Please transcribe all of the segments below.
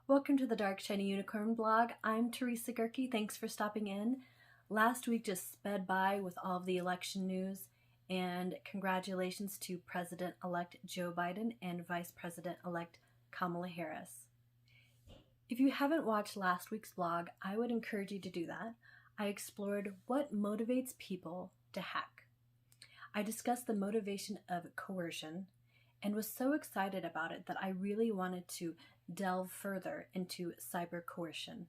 Welcome to the Dark Shiny Unicorn blog. I'm Teresa Gehrke. Thanks for stopping in. Last week just sped by with all of the election news, and congratulations to President-elect Joe Biden and Vice President-elect Kamala Harris. If you haven't watched last week's blog, I would encourage you to do that. I explored what motivates people to hack. I discussed the motivation of coercion and was so excited about it that I really wanted to delve further into cyber coercion.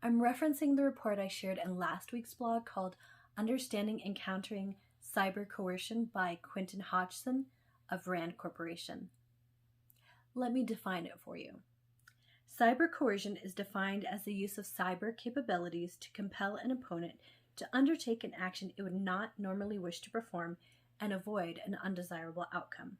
I'm referencing the report I shared in last week's blog called Understanding and Countering Cyber Coercion by Quentin Hodgson of Rand Corporation. Let me define it for you. Cyber coercion is defined as the use of cyber capabilities to compel an opponent to undertake an action it would not normally wish to perform and avoid an undesirable outcome.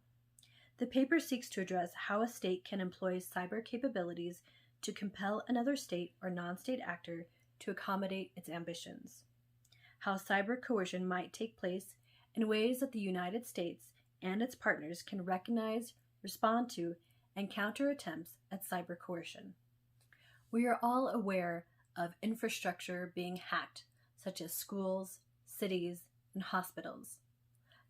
The paper seeks to address how a state can employ cyber capabilities to compel another state or non-state actor to accommodate its ambitions, how cyber coercion might take place in ways that the United States and its partners can recognize, respond to, and counter attempts at cyber coercion. We are all aware of infrastructure being hacked, such as schools, cities, and hospitals.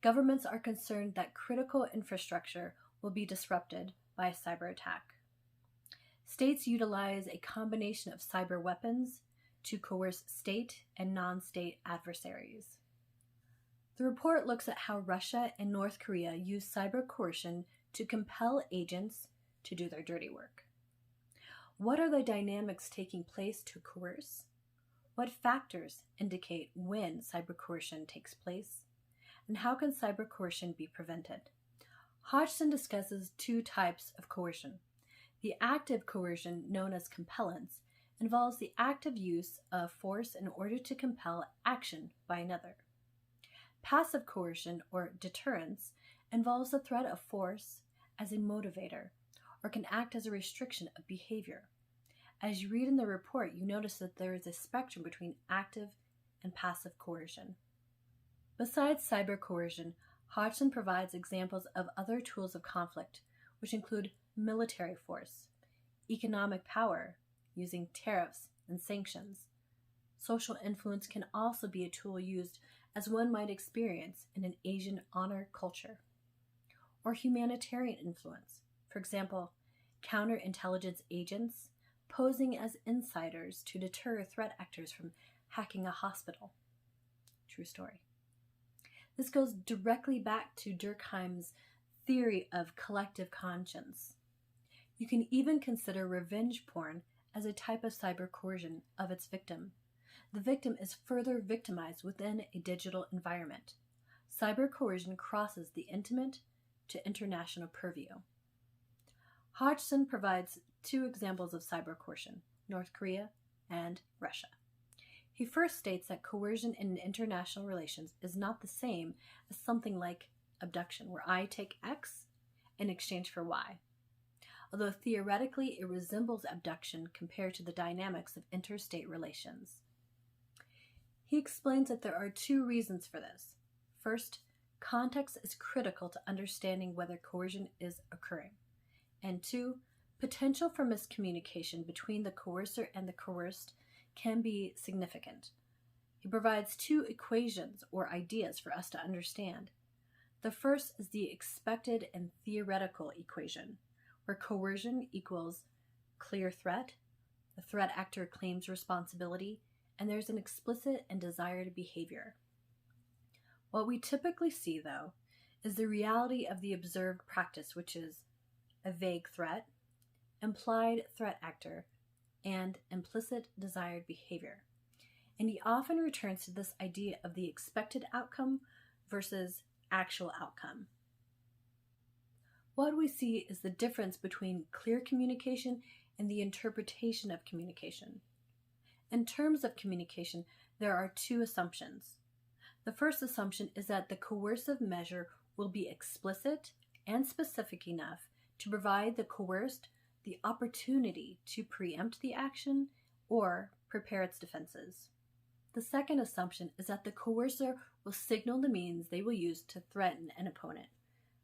Governments are concerned that critical infrastructure will be disrupted by a cyber attack. States utilize a combination of cyber weapons to coerce state and non-state adversaries. The report looks at how Russia and North Korea use cyber coercion to compel agents to do their dirty work. What are the dynamics taking place to coerce? What factors indicate when cyber coercion takes place? And how can cyber coercion be prevented? Hodgson discusses two types of coercion. The active coercion, known as compellence, involves the active use of force in order to compel action by another. Passive coercion, or deterrence, involves the threat of force as a motivator, or can act as a restriction of behavior. As you read in the report, you notice that there is a spectrum between active and passive coercion. Besides cyber coercion, Hodgson provides examples of other tools of conflict, which include military force, economic power, using tariffs and sanctions. Social influence can also be a tool used as one might experience in an Asian honor culture. Or humanitarian influence, for example, counterintelligence agents posing as insiders to deter threat actors from hacking a hospital. True story. This goes directly back to Durkheim's theory of collective conscience. You can even consider revenge porn as a type of cyber coercion of its victim. The victim is further victimized within a digital environment. Cyber coercion crosses the intimate to international purview. Hodgson provides two examples of cyber coercion, North Korea and Russia. He first states that coercion in international relations is not the same as something like abduction, where I take X in exchange for Y, although theoretically it resembles abduction compared to the dynamics of interstate relations. He explains that there are two reasons for this. First, context is critical to understanding whether coercion is occurring. And two, potential for miscommunication between the coercer and the coerced can be significant. He provides two equations or ideas for us to understand. The first is the expected and theoretical equation, where coercion equals clear threat, the threat actor claims responsibility, and there's an explicit and desired behavior. What we typically see, though, is the reality of the observed practice, which is a vague threat, implied threat actor, and implicit desired behavior. And he often returns to this idea of the expected outcome versus actual outcome. What we see is the difference between clear communication and the interpretation of communication. In terms of communication, there are two assumptions. The first assumption is that the coercive measure will be explicit and specific enough to provide the coerced the opportunity to preempt the action or prepare its defenses. The second assumption is that the coercer will signal the means they will use to threaten an opponent.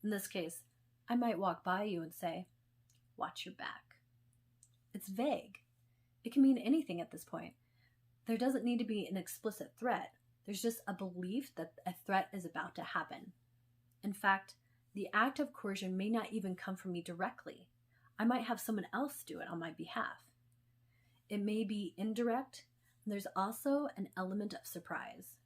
In this case, I might walk by you and say, "Watch your back." It's vague. It can mean anything at this point. There doesn't need to be an explicit threat. There's just a belief that a threat is about to happen. In fact, the act of coercion may not even come from me directly. I might have someone else do it on my behalf. It may be indirect, and there's also an element of surprise.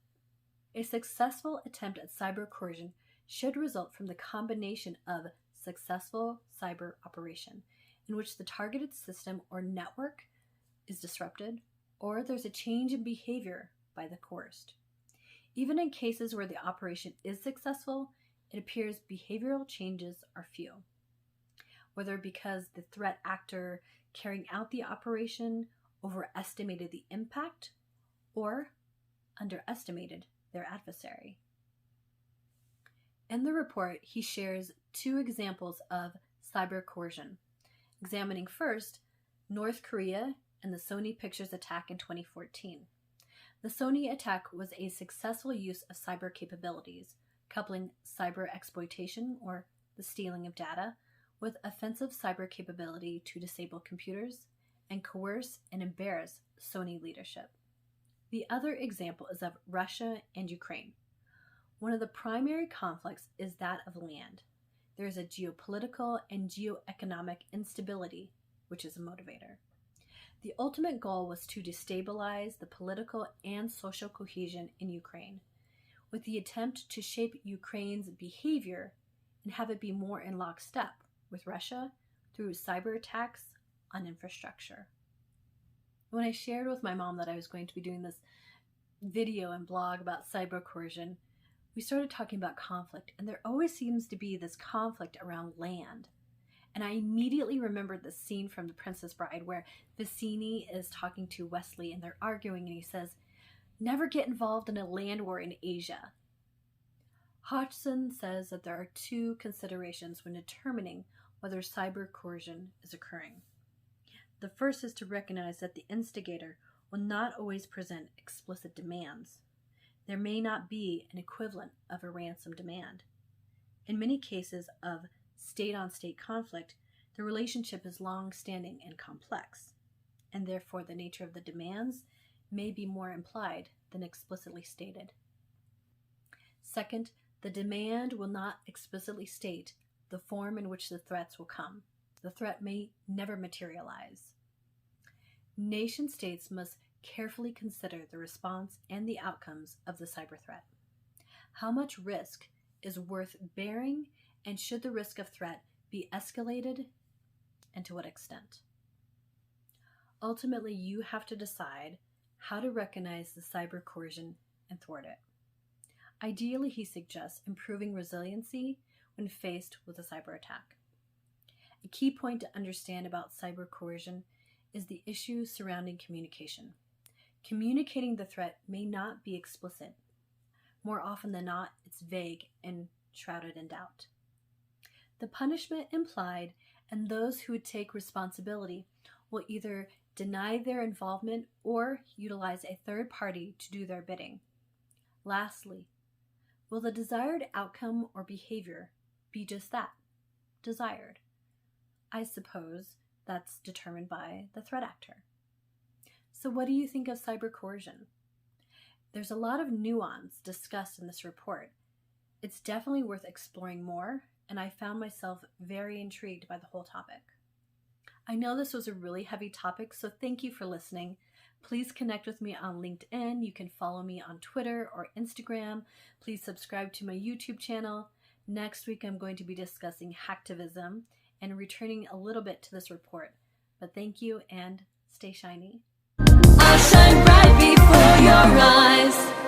A successful attempt at cyber coercion should result from the combination of successful cyber operation, in which the targeted system or network is disrupted, or there's a change in behavior by the coerced. Even in cases where the operation is successful, it appears behavioral changes are few. Whether because the threat actor carrying out the operation overestimated the impact or underestimated their adversary. In the report, he shares 2 examples of cyber coercion, examining first North Korea and the Sony Pictures attack in 2014. The Sony attack was a successful use of cyber capabilities, coupling cyber exploitation, or the stealing of data, with offensive cyber capability to disable computers and coerce and embarrass Sony leadership. The other example is of Russia and Ukraine. One of the primary conflicts is that of land. There is a geopolitical and geoeconomic instability, which is a motivator. The ultimate goal was to destabilize the political and social cohesion in Ukraine, with the attempt to shape Ukraine's behavior and have it be more in lockstep with Russia through cyber attacks on infrastructure. When I shared with my mom that I was going to be doing this video and blog about cyber coercion, we started talking about conflict, and there always seems to be this conflict around land. And I immediately remembered the scene from The Princess Bride where Vicini is talking to Wesley and they're arguing, and he says, "Never get involved in a land war in Asia." Hodgson says that there are 2 considerations when determining whether cyber coercion is occurring. The first is to recognize that the instigator will not always present explicit demands. There may not be an equivalent of a ransom demand. In many cases of state-on-state conflict, the relationship is long-standing and complex, and therefore the nature of the demands may be more implied than explicitly stated. Second, the demand will not explicitly state the form in which the threats will come. The threat may never materialize. Nation-states must carefully consider the response and the outcomes of the cyber threat. How much risk is worth bearing, and should the risk of threat be escalated, and to what extent? Ultimately, you have to decide how to recognize the cyber coercion and thwart it. Ideally, he suggests improving resiliency when faced with a cyber attack. A key point to understand about cyber coercion is the issue surrounding communication. Communicating the threat may not be explicit. More often than not, it's vague and shrouded in doubt. The punishment implied, and those who would take responsibility will either deny their involvement or utilize a third party to do their bidding. Lastly, will the desired outcome or behavior be just that, desired? I suppose that's determined by the threat actor. So what do you think of cyber coercion? There's a lot of nuance discussed in this report. It's definitely worth exploring more, and I found myself very intrigued by the whole topic. I know this was a really heavy topic, so thank you for listening. Please connect with me on LinkedIn. You can follow me on Twitter or Instagram. Please subscribe to my YouTube channel. Next week, I'm going to be discussing hacktivism and returning a little bit to this report. But thank you and stay shiny. I'll shine bright before your eyes.